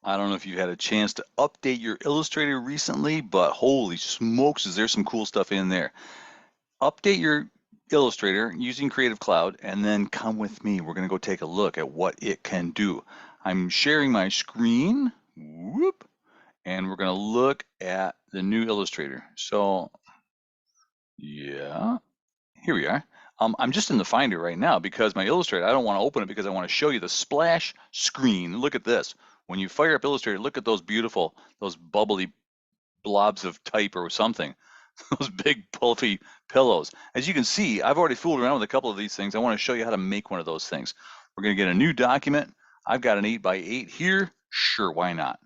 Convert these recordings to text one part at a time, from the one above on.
I don't know if you've had a chance to update your Illustrator recently, but holy smokes, is there some cool stuff in there. Update your Illustrator using Creative Cloud and then come with me. We're going to go take a look at what it can do. I'm sharing my screen, whoop, and we're going to look at the new Illustrator. So, yeah, here we are. I'm just in the Finder right now because my Illustrator, I don't want to open it because I want to show you the splash screen. Look at this. When you fire up Illustrator, look at those beautiful, those bubbly blobs of type or something, those big puffy pillows. As you can see, I've already fooled around with a couple of these things. I want to show you how to make one of those things. We're going to get a new document. I've got an 8x8 here. Sure, why not?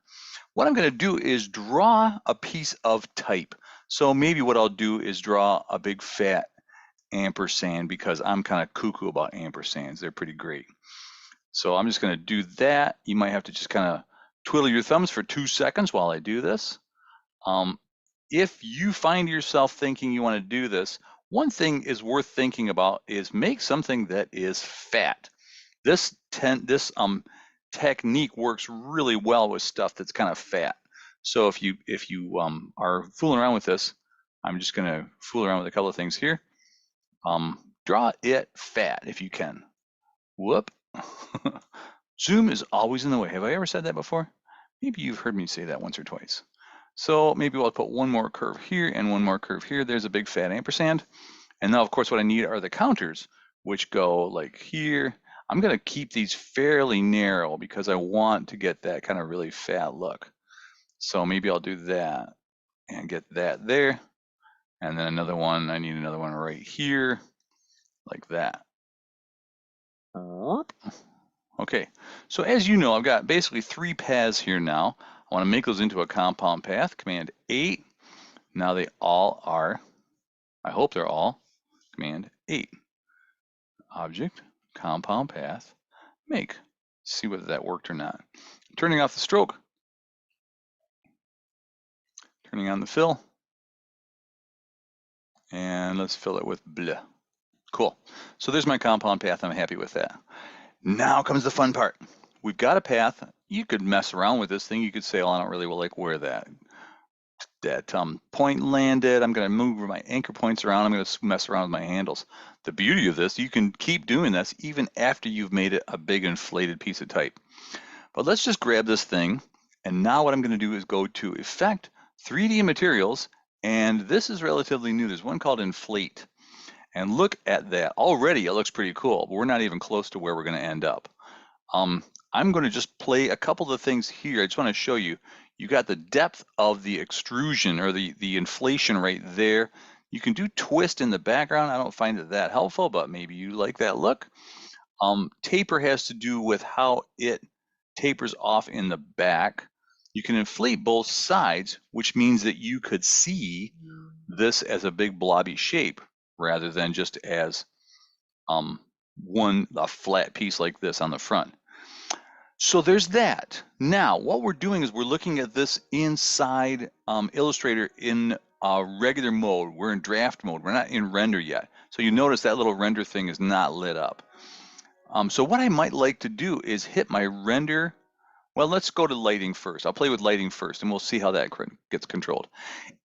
What I'm going to do is draw a piece of type. So maybe what I'll do is draw a big fat ampersand because I'm kind of cuckoo about ampersands. They're pretty great. So I'm just going to do that. You might have to just kind of twiddle your thumbs for 2 seconds while I do this. If you find yourself thinking you want to do this, one thing is worth thinking about is make something that is fat. This technique works really well with stuff that's kind of fat. So if you are fooling around with this, I'm just going to fool around with a couple of things here. Draw it fat if you can. Whoop. Zoom is always in the way. Have I ever said that before? Maybe you've heard me say that once or twice. So maybe I'll put one more curve here and one more curve here. There's a big fat ampersand. And now, of course, what I need are the counters, which go like here. I'm going to keep these fairly narrow because I want to get that kind of really fat look. So maybe I'll do that and get that there. And then another one, I need another one right here, like that. Okay, so as you know, I've got basically 3 paths here now. I want to make those into a compound path, Command 8. Now they all are, I hope they're all, Command 8. Object, compound path, make. See whether that worked or not. Turning off the stroke. Turning on the fill. And let's fill it with bleh. Cool. So there's my compound path. I'm happy with that. Now comes the fun part. We've got a path. You could mess around with this thing. You could say, oh, I don't really like where that point landed. I'm going to move my anchor points around. I'm going to mess around with my handles. The beauty of this, you can keep doing this even after you've made it a big inflated piece of type. But let's just grab this thing. And now what I'm going to do is go to Effect, 3D Materials, and this is relatively new. There's one called Inflate. And look at that. Already it looks pretty cool, but we're not even close to where we're going to end up. I'm going to just play a couple of things here. I just want to show you. You got the depth of the extrusion or the inflation right there. You can do twist in the background. I don't find it that helpful, but maybe you like that look. Taper has to do with how it tapers off in the back. You can inflate both sides, which means that you could see this as a big blobby shape rather than just as a flat piece like this on the front. So there's that. Now, what we're doing is we're looking at this inside Illustrator in regular mode. We're in draft mode. We're not in render yet. So you notice that little render thing is not lit up. So what I might like to do is hit my render. Well, let's go to lighting first. I'll play with lighting first, and we'll see how that gets controlled.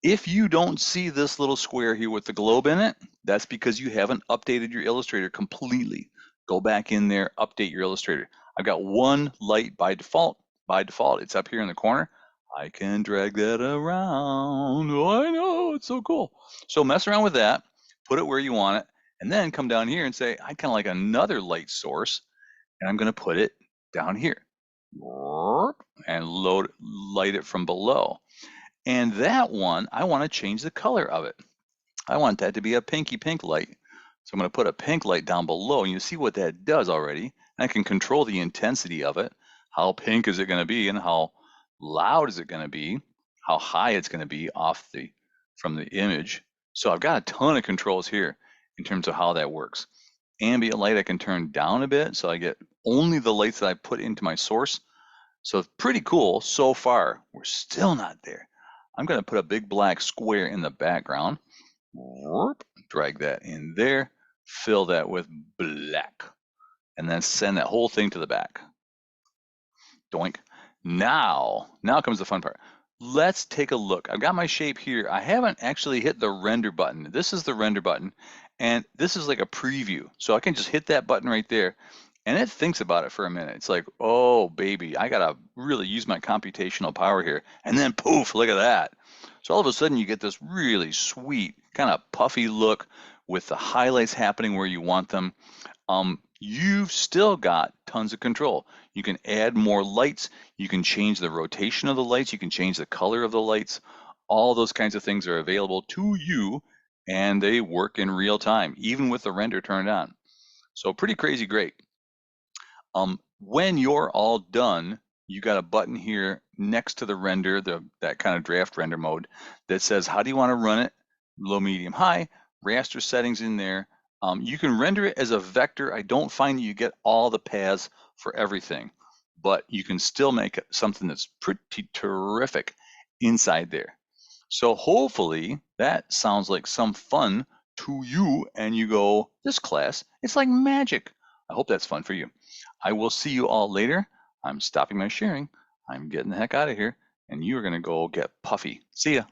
If you don't see this little square here with the globe in it, that's because you haven't updated your Illustrator completely. Go back in there, update your Illustrator. I've got one light by default. By default, it's up here in the corner. I can drag that around. Oh, I know, it's so cool. So mess around with that, put it where you want it, and then come down here and say, I kind of like another light source, and I'm going to put it down here and light it from below. And that one, I want to change the color of it. I want that to be a pinky pink light. So I'm going to put a pink light down below, and you see what that does already. I can control the intensity of it. How pink is it going to be, and how loud is it going to be? How high it's going to be from the image. So I've got a ton of controls here in terms of how that works. Ambient light I can turn down a bit, so I get only the lights that I put into my source. So it's pretty cool so far. We're still not there. I'm going to put a big black square in the background. Drag that in there, fill that with black, and then send that whole thing to the back. Doink. Now comes the fun part. Let's take a look. I've got my shape here. I haven't actually hit the render button. This is the render button, and this is like a preview. So I can just hit that button right there, and it thinks about it for a minute. It's like, oh, baby, I gotta really use my computational power here. And then poof, look at that. So all of a sudden you get this really sweet, kind of puffy look with the highlights happening where you want them. You've still got tons of control. You can add more lights, you can change the rotation of the lights, you can change the color of the lights. All those kinds of things are available to you, and they work in real time, even with the render turned on. So pretty crazy great. When you're all done, you got a button here next to the render, that kind of draft render mode, that says, how do you want to run it? Low, medium, high, raster settings in there. You can render it as a vector. I don't find that you get all the paths for everything, but you can still make it something that's pretty terrific inside there. So hopefully that sounds like some fun to you, and you go, this class, it's like magic. I hope that's fun for you. I will see you all later. I'm stopping my sharing. I'm getting the heck out of here, and you are going to go get puffy. See ya.